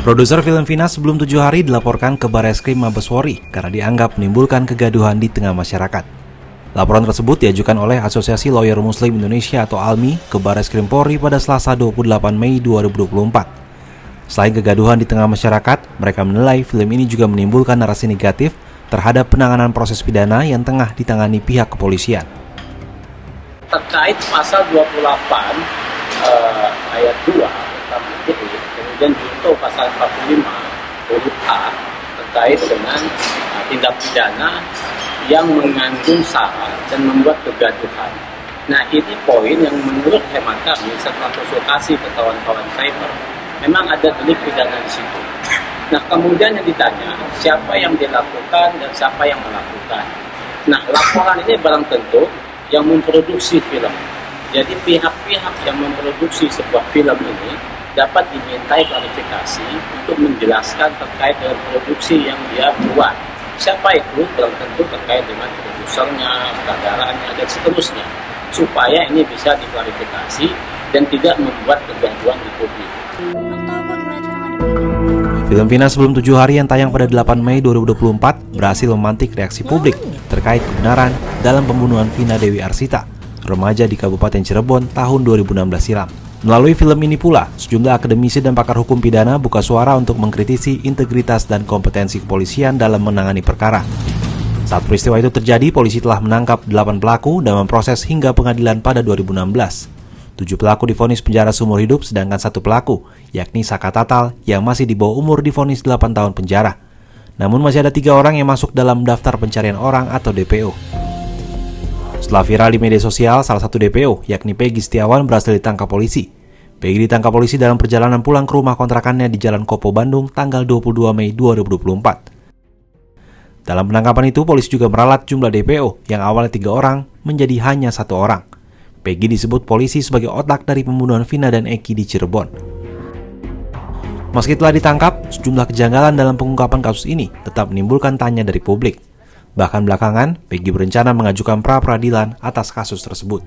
Produser film Vina sebelum 7 hari dilaporkan ke Barreskrim Mabeswori karena dianggap menimbulkan kegaduhan di tengah masyarakat. Laporan tersebut diajukan oleh Asosiasi Lawyer Muslim Indonesia atau ALMI ke Barreskrim Polri pada Selasa 28 Mei 2024. Selain kegaduhan di tengah masyarakat, mereka menilai film ini juga menimbulkan narasi negatif terhadap penanganan proses pidana yang tengah ditangani pihak kepolisian. Terkait pasal 28 ayat 2 tentang ITE, kemudian junto pasal 45 huruf A terkait dengan tindak pidana yang mengandung sara dan membuat kegaduhan. Nah, ini poin yang menurut hemat kami serta konsultasi ke kawan-kawan cyber, memang ada delik pidana di situ. Nah, kemudian yang ditanya, siapa yang dilakukan dan siapa yang melakukan. Nah, laporan ini barang tentu yang memproduksi film. Jadi pihak-pihak yang memproduksi sebuah film ini dapat dimintai klarifikasi untuk menjelaskan terkait dengan produksi yang dia buat. Siapa itu? Belum tentu terkait dengan produsernya, sutradaranya, dan seterusnya. Supaya ini bisa diklarifikasi dan tidak membuat kegaduhan di publik. Film Vina sebelum 7 hari yang tayang pada 8 Mei 2024 berhasil memantik reaksi publik terkait kebenaran dalam pembunuhan Vina Dewi Arsita, remaja di Kabupaten Cirebon tahun 2016 silam. Melalui film ini pula, sejumlah akademisi dan pakar hukum pidana buka suara untuk mengkritisi integritas dan kompetensi kepolisian dalam menangani perkara. Saat peristiwa itu terjadi, polisi telah menangkap 8 pelaku dan memproses hingga pengadilan pada 2016. 7 pelaku divonis penjara seumur hidup, sedangkan 1 pelaku, yakni Saka Tatal, yang masih di bawah umur divonis 8 tahun penjara. Namun masih ada 3 orang yang masuk dalam daftar pencarian orang atau DPO. Setelah viral di media sosial, salah satu DPO, yakni Peggy Setiawan, berhasil ditangkap polisi. Peggy ditangkap polisi dalam perjalanan pulang ke rumah kontrakannya di Jalan Kopo, Bandung, tanggal 22 Mei 2024. Dalam penangkapan itu, polisi juga meralat jumlah DPO, yang awalnya 3 orang, menjadi hanya 1 orang. Peggy disebut polisi sebagai otak dari pembunuhan Vina dan Eki di Cirebon. Meski telah ditangkap, sejumlah kejanggalan dalam pengungkapan kasus ini tetap menimbulkan tanya dari publik. Bahkan belakangan, Peggy berencana mengajukan pra-peradilan atas kasus tersebut.